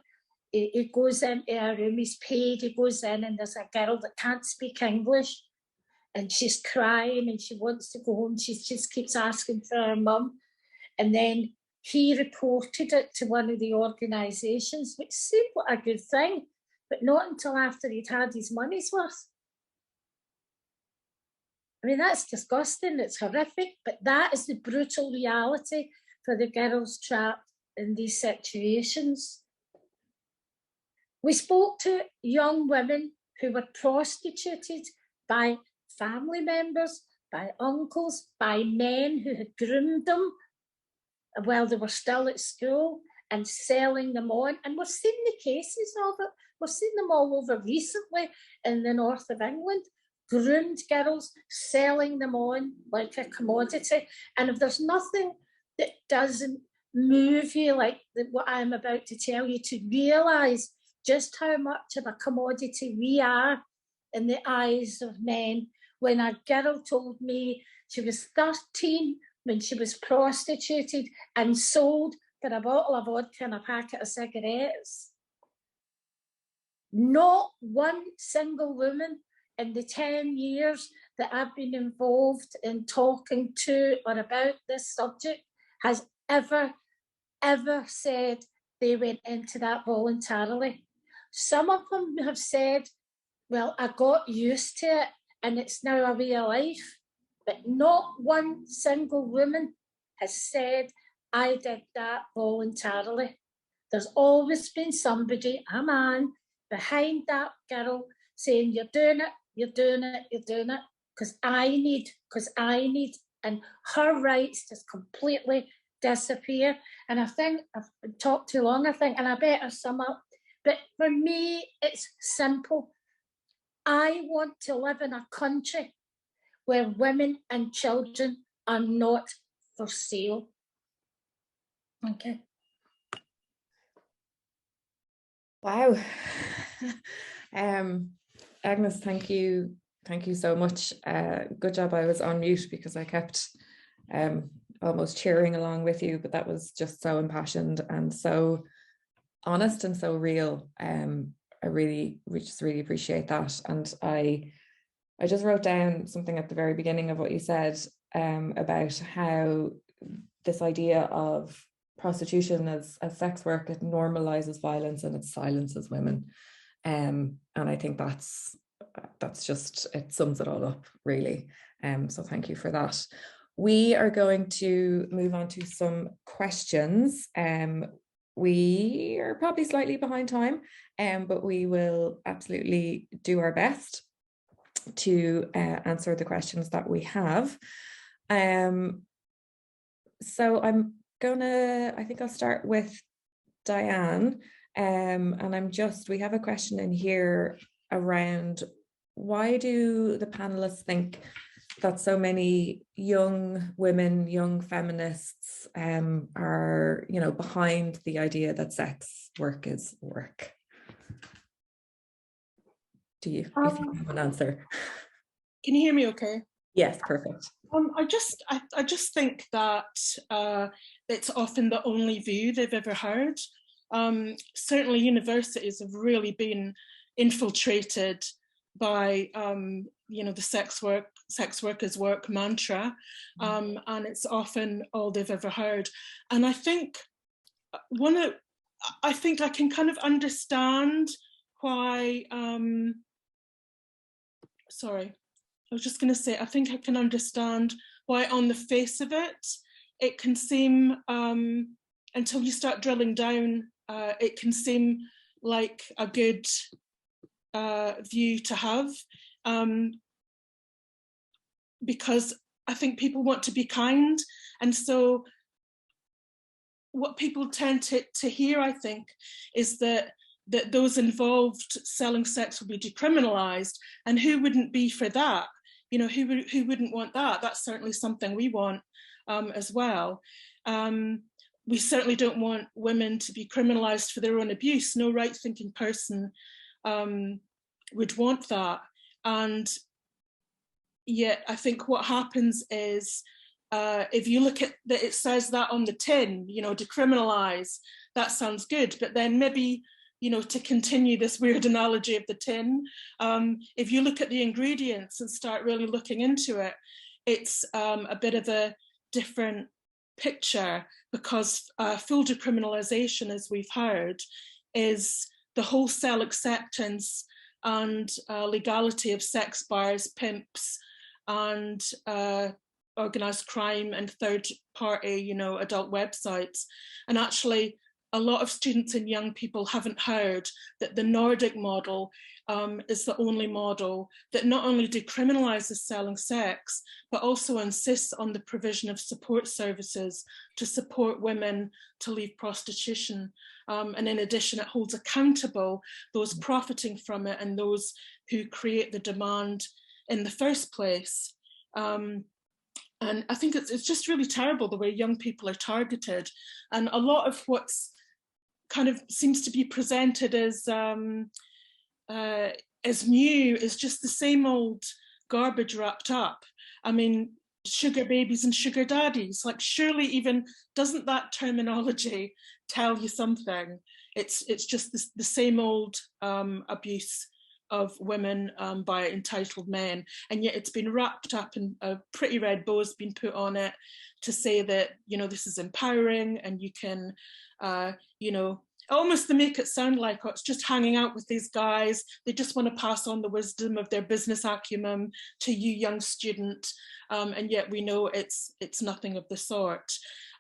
he goes into a room, he's paid, he goes in, and there's a girl that can't speak English, and she's crying and she wants to go home. She just keeps asking for her mum. And then he reported it to one of the organisations, which seemed like a good thing, but not until after he'd had his money's worth. I mean, that's disgusting, it's horrific, but that is the brutal reality for the girls trapped in these situations. We spoke to young women who were prostituted by family members, by uncles, by men who had groomed them while they were still at school and selling them on. And we've seen the cases of it. We've seen them all over recently in the north of England. Groomed girls, selling them on like a commodity. And if there's nothing that doesn't move you like what I'm about to tell you, to realise just how much of a commodity we are in the eyes of men. When a girl told me she was 13 when she was prostituted and sold for a bottle of vodka and a packet of cigarettes. Not one single woman in the 10 years that I've been involved in talking to or about this subject has ever said they went into that voluntarily. Some of them have said, well, I got used to it and it's now a way of life. But not one single woman has said, I did that voluntarily. There's always been somebody, a man, behind that girl saying, you're doing it, you're doing it, you're doing it, because I need, and her rights just completely disappear. And I think I've talked too long, I think, and I better sum up. But for me, it's simple. I want to live in a country where women and children are not for sale. Okay. Wow. Agnes, thank you so much. Good job I was on mute because I kept almost cheering along with you, but that was just so impassioned and so honest and so real. We just really appreciate that. And I just wrote down something at the very beginning of what you said about how this idea of prostitution as sex work, it normalizes violence and it silences women. And I think that's just, it sums it all up really. So thank you for that. We are going to move on to some questions. We are probably slightly behind time, but we will absolutely do our best to answer the questions that we have. So I think I'll start with Diane. And we have a question in here around why do the panelists think that so many young women, young feminists are, behind the idea that sex work is work? Do you, if you have an answer? Can you hear me okay? Yes, perfect. I just think that it's often the only view they've ever heard. Certainly universities have really been infiltrated by the sex workers work mantra, and it's often all they've ever heard. And I think I can kind of understand why I was just going to say, I think I can understand why on the face of it, it can seem, until you start drilling down, it can seem like a good view to have, because I think people want to be kind. And so what people tend to hear, I think, is that those involved selling sex will be decriminalized, and who wouldn't be for that? Who wouldn't want that? That's certainly something we want as well. We certainly don't want women to be criminalized for their own abuse. No right-thinking person would want that. And yet I think what happens is, if you look at that, it says that on the tin, decriminalize, that sounds good, but then maybe, to continue this weird analogy of the tin, if you look at the ingredients and start really looking into it, it's a bit of a different picture, because full decriminalization, as we've heard, is the wholesale acceptance and legality of sex bars, pimps, and organized crime and third-party, adult websites. And actually, a lot of students and young people haven't heard that the Nordic model is the only model that not only decriminalizes selling sex, but also insists on the provision of support services to support women to leave prostitution. And in addition, it holds accountable those profiting from it and those who create the demand in the first place. And I think it's just really terrible the way young people are targeted. And a lot of what's kind of seems to be presented as new is just the same old garbage wrapped up. I mean, sugar babies and sugar daddies, like, surely even, doesn't that terminology tell you something? It's just the same old abuse of women by entitled men, and yet it's been wrapped up in a pretty red bow's been put on it to say that, this is empowering, and you can, almost to make it sound like, oh, it's just hanging out with these guys, they just want to pass on the wisdom of their business acumen to you, young student, and yet we know it's nothing of the sort.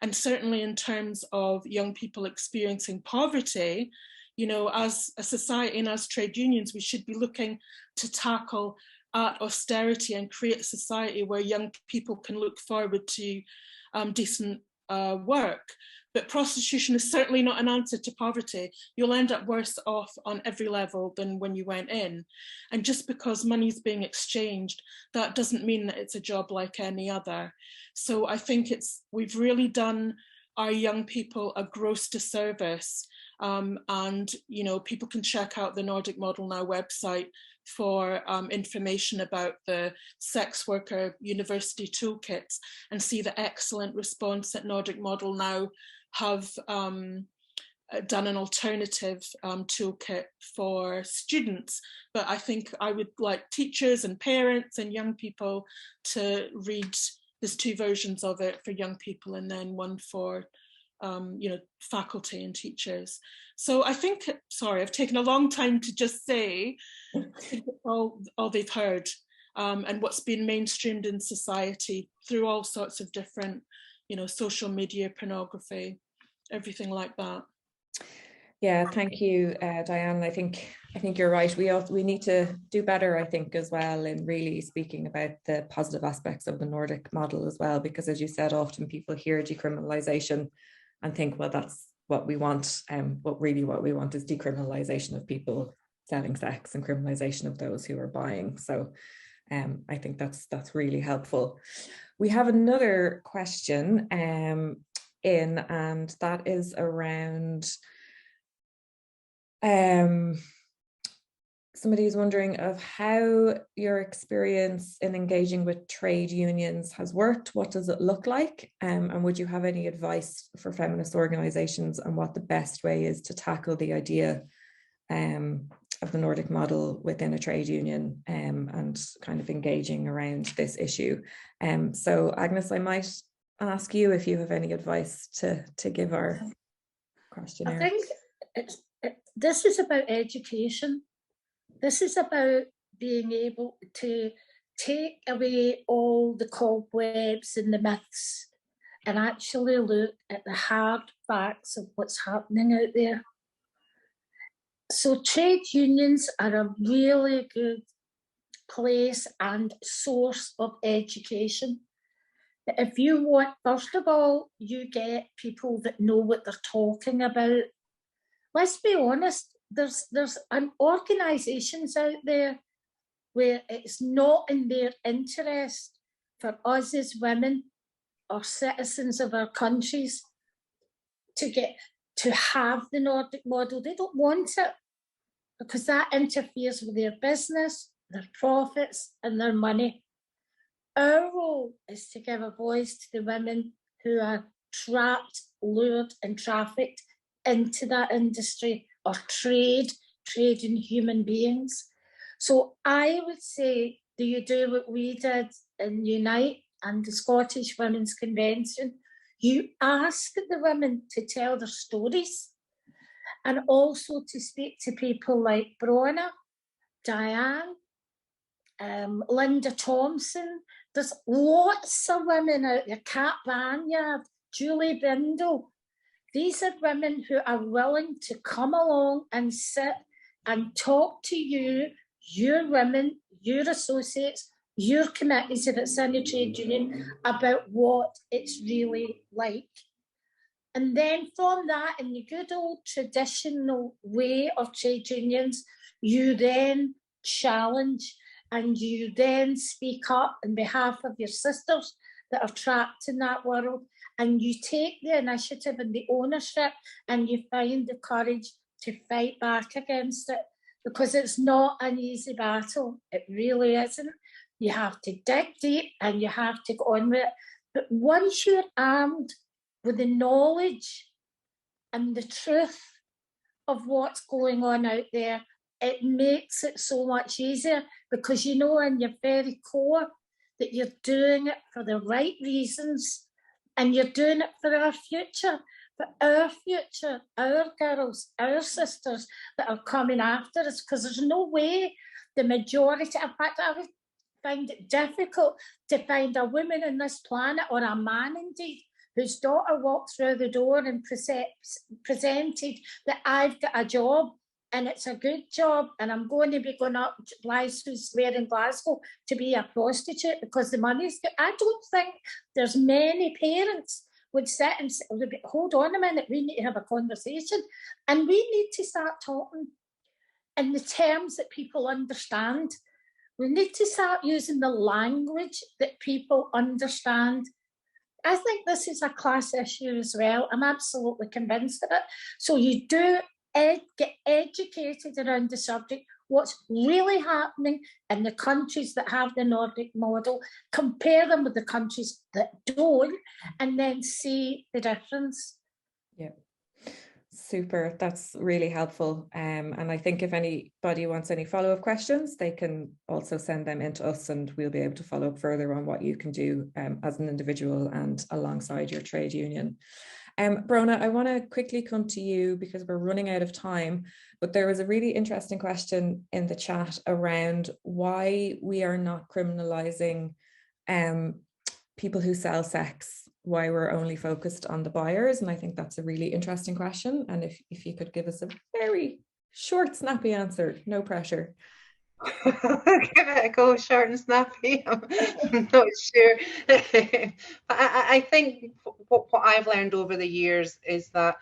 And certainly in terms of young people experiencing poverty, you know, as a society and as trade unions, we should be looking to tackle at austerity and create a society where young people can look forward to decent work. But prostitution is certainly not an answer to poverty. You'll end up worse off on every level than when you went in. And just because money's being exchanged, that doesn't mean that it's a job like any other. So I think we've really done our young people a gross disservice. And, you know, people can check out the Nordic Model Now website for information about the sex worker university toolkits and see the excellent response that Nordic Model Now have done an alternative toolkit for students. But I think I would like teachers and parents and young people to read. There's 2 versions of it for young people and then one for you know, faculty and teachers. So I think, sorry, I've taken a long time to just say all they've heard and what's been mainstreamed in society through all sorts of different, you know, social media, pornography, everything like that. Yeah, thank you, Diane. I think you're right. We need to do better, I think, as well, in really speaking about the positive aspects of the Nordic model as well, because as you said, often people hear decriminalisation and think, well, that's what we want. But really what we want is decriminalisation of people selling sex and criminalisation of those who are buying. So I think that's really helpful. We have another question in, and that is around somebody is wondering of how your experience in engaging with trade unions has worked. What does it look like? And would you have any advice for feminist organisations on what the best way is to tackle the idea of the Nordic model within a trade union and kind of engaging around this issue? So Agnes, I might ask you if you have any advice to give our questionnaire. I think this is about education. This is about being able to take away all the cobwebs and the myths and actually look at the hard facts of what's happening out there. So trade unions are a really good place and source of education. If you want, first of all, you get people that know what they're talking about. Let's be honest, there's organisations out there where it's not in their interest for us as women or citizens of our countries to have the Nordic model. They don't want it because that interferes with their business, their profits and their money. Our role is to give a voice to the women who are trapped, lured and trafficked into that industry or trading human beings. So I would say, do you do what we did in Unite and the Scottish Women's Convention? You ask the women to tell their stories and also to speak to people like Brona, Diane, Linda Thompson. There's lots of women out there, Kat Banyard, Julie Bindle. These are women who are willing to come along and sit and talk to you, your women, your associates, your committees if it's in a trade union, about what it's really like. And then from that, in the good old traditional way of trade unions, you then challenge and you then speak up on behalf of your sisters that are trapped in that world, and you take the initiative and the ownership and you find the courage to fight back against it, because it's not an easy battle. It really isn't. You have to dig deep and you have to go on with it. But once you're armed with the knowledge and the truth of what's going on out there, it makes it so much easier, because you know in your very core that you're doing it for the right reasons and you're doing it for our future, our girls, our sisters that are coming after us, because there's no way the majority, in fact, I would find it difficult to find a woman on this planet, or a man indeed, whose daughter walked through the door and presented that I've got a job and it's a good job and I'm going to be going up to Glasgow in Glasgow to be a prostitute because the money's good. I don't think there's many parents would sit and say, hold on a minute, we need to have a conversation and we need to start talking in the terms that people understand. We need to start using the language that people understand. I think this is a class issue as well. I'm absolutely convinced of it. So you do get educated around the subject, what's really happening in the countries that have the Nordic model, compare them with the countries that don't, and then see the difference. Yeah, super. That's really helpful. And I think if anybody wants any follow-up questions, they can also send them in to us and we'll be able to follow up further on what you can do as an individual and alongside your trade union. Brona, I want to quickly come to you because we're running out of time, but there was a really interesting question in the chat around why we are not criminalising people who sell sex, why we're only focused on the buyers. And I think that's a really interesting question. And if you could give us a very short, snappy answer, no pressure. Give it a go, short and snappy. I'm not sure. But I think what I've learned over the years is that,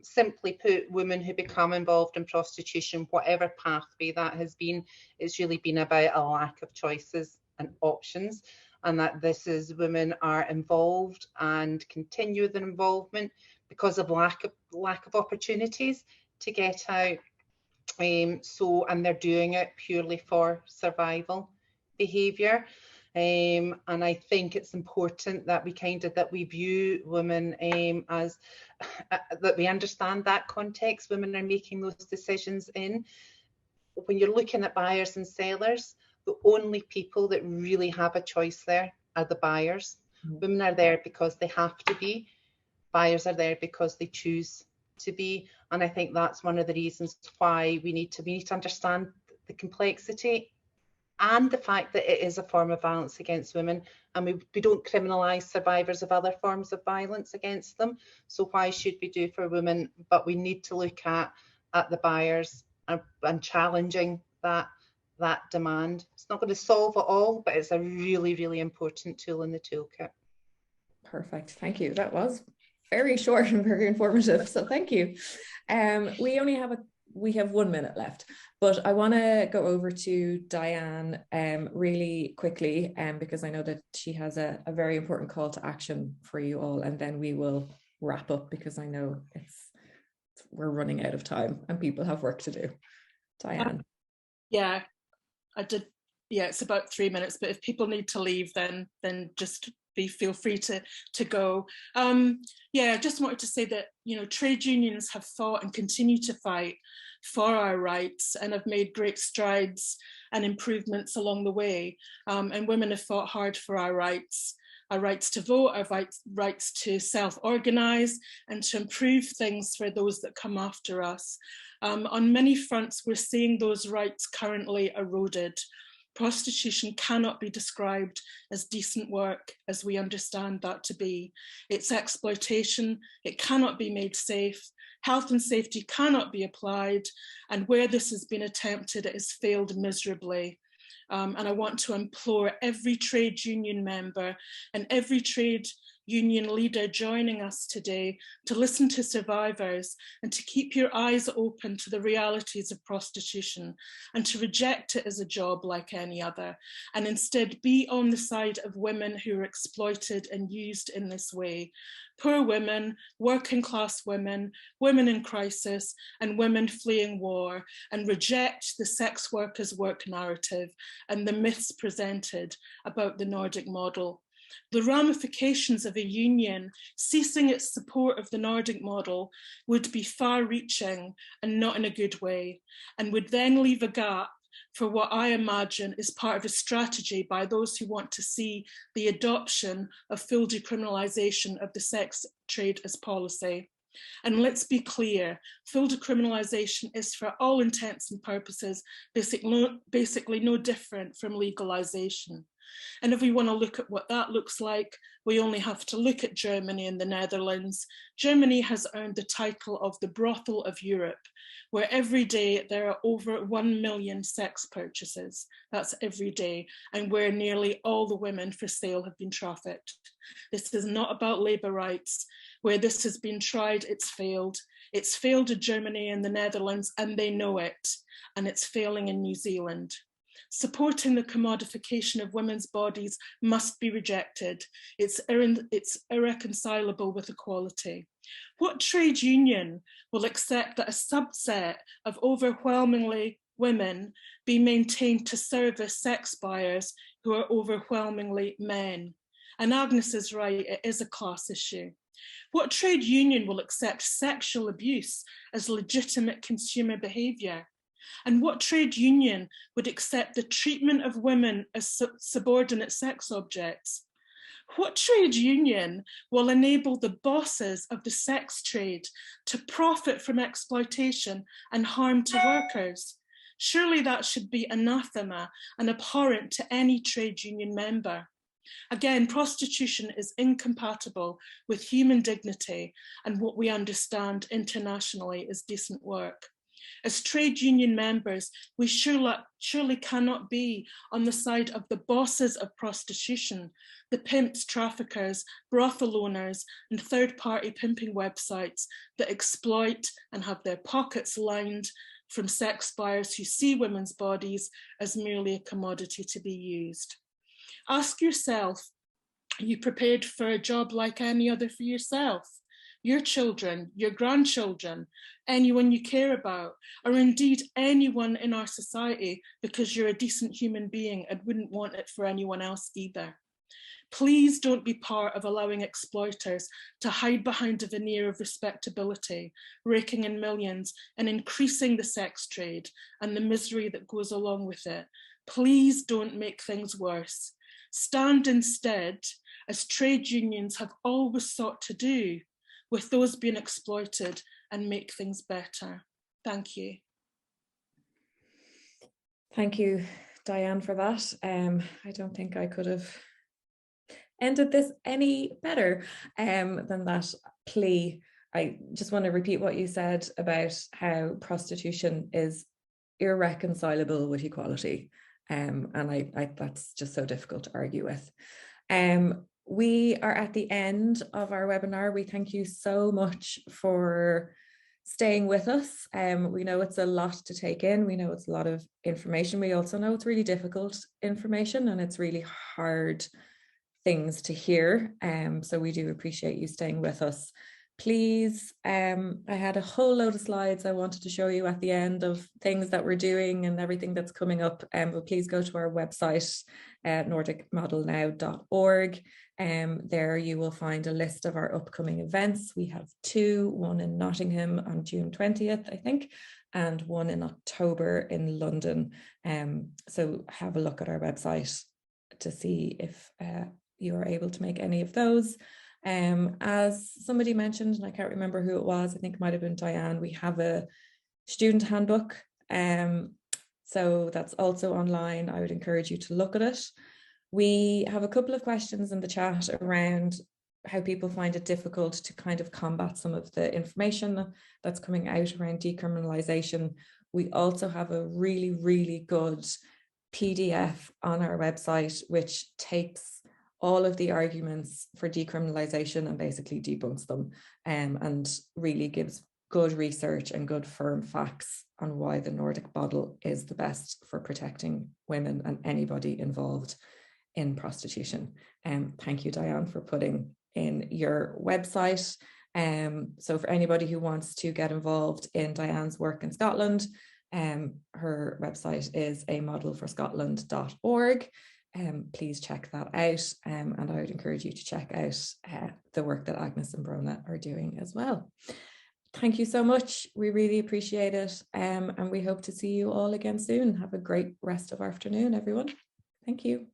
simply put, women who become involved in prostitution, whatever pathway that has been, it's really been about a lack of choices and options, and that this is women are involved and continue their involvement because of lack of opportunities to get out. And they're doing it purely for survival behaviour. And I think it's important that we view women as that we understand that context women are making those decisions in. When you're looking at buyers and sellers, the only people that really have a choice there are the buyers. Women are there because they have to be. Buyers are there because they choose to be. And I think that's one of the reasons why we need to understand the complexity and the fact that it is a form of violence against women, and we don't criminalise survivors of other forms of violence against them. So why should we do for women? But we need to look at the buyers and challenging that demand. It's not going to solve it all, but it's a really, really important tool in the toolkit. Perfect, thank you. That was very short and very informative, so thank you. We have 1 minute left, but I want to go over to Diane really quickly because I know that she has a very important call to action for you all, and then we will wrap up because I know we're running out of time and people have work to do. Diane. Yeah, I did. Yeah, it's about 3 minutes, but if people need to leave, then just feel free to go. Yeah, I just wanted to say that, trade unions have fought and continue to fight for our rights and have made great strides and improvements along the way. And women have fought hard for our rights to vote, our rights to self-organise and to improve things for those that come after us. On many fronts, we're seeing those rights currently eroded. Prostitution cannot be described as decent work as we understand that to be. It's exploitation, it cannot be made safe, health and safety cannot be applied, and where this has been attempted, it has failed miserably. And I want to implore every trade union member and every trade union leader joining us today to listen to survivors and to keep your eyes open to the realities of prostitution and to reject it as a job like any other, and instead be on the side of women who are exploited and used in this way. Poor women, working class women, women in crisis, and women fleeing war, and reject the sex workers' work narrative and the myths presented about the Nordic model. The ramifications of a union ceasing its support of the Nordic model would be far-reaching and not in a good way, and would then leave a gap for what I imagine is part of a strategy by those who want to see the adoption of full decriminalisation of the sex trade as policy. And let's be clear, full decriminalisation is for all intents and purposes basically no different from legalisation. And if we want to look at what that looks like, we only have to look at Germany and the Netherlands. Germany has earned the title of the brothel of Europe, where every day there are over 1 million sex purchases. That's every day, and where nearly all the women for sale have been trafficked. This is not about labour rights. Where this has been tried, it's failed. It's failed in Germany and the Netherlands, and they know it, and it's failing in New Zealand. Supporting the commodification of women's bodies must be rejected. It's irreconcilable with equality. What trade union will accept that a subset of overwhelmingly women be maintained to service sex buyers who are overwhelmingly men? And Agnes is right, it is a class issue. What trade union will accept sexual abuse as legitimate consumer behaviour? And what trade union would accept the treatment of women as subordinate sex objects? What trade union will enable the bosses of the sex trade to profit from exploitation and harm to workers? Surely that should be anathema and abhorrent to any trade union member. Again, prostitution is incompatible with human dignity and what we understand internationally as decent work. As trade union members, we surely cannot be on the side of the bosses of prostitution, the pimps, traffickers, brothel owners, and third-party pimping websites that exploit and have their pockets lined from sex buyers who see women's bodies as merely a commodity to be used. Ask yourself, are you prepared for a job like any other for yourself, your children, your grandchildren, anyone you care about, or indeed anyone in our society, because you're a decent human being and wouldn't want it for anyone else either? Please don't be part of allowing exploiters to hide behind a veneer of respectability, raking in millions and increasing the sex trade and the misery that goes along with it. Please don't make things worse. Stand instead, as trade unions have always sought to do, with those being exploited, and make things better. Thank you. Thank you, Diane, for that. I don't think I could have ended this any better than that plea. I just want to repeat what you said about how prostitution is irreconcilable with equality. And I that's just so difficult to argue with. We are at the end of our webinar. We thank you so much for staying with us. We know it's a lot to take in. We know it's a lot of information. We also know it's really difficult information and it's really hard things to hear. So we do appreciate you staying with us. Please, I had a whole load of slides I wanted to show you at the end of things that we're doing and everything that's coming up, but please go to our website, nordicmodelnow.org. There you will find a list of our upcoming events. We have two, one in Nottingham on June 20th, I think, and one in October in London. So have a look at our website to see if you are able to make any of those. As somebody mentioned, and I can't remember who it was, I think it might have been Diane, we have a student handbook. So that's also online. I would encourage you to look at it. We have a couple of questions in the chat around how people find it difficult to kind of combat some of the information that's coming out around decriminalisation. We also have a really, really good PDF on our website, which takes all of the arguments for decriminalisation and basically debunks them, and really gives good research and good firm facts on why the Nordic model is the best for protecting women and anybody involved in prostitution. Thank you, Diane, for putting in your website. So for anybody who wants to get involved in Diane's work in Scotland, her website is amodelforscotland.org. Please check that out, and I would encourage you to check out the work that Agnes and Brona are doing as well. Thank you so much. We really appreciate it, and we hope to see you all again soon. Have a great rest of afternoon, everyone. Thank you.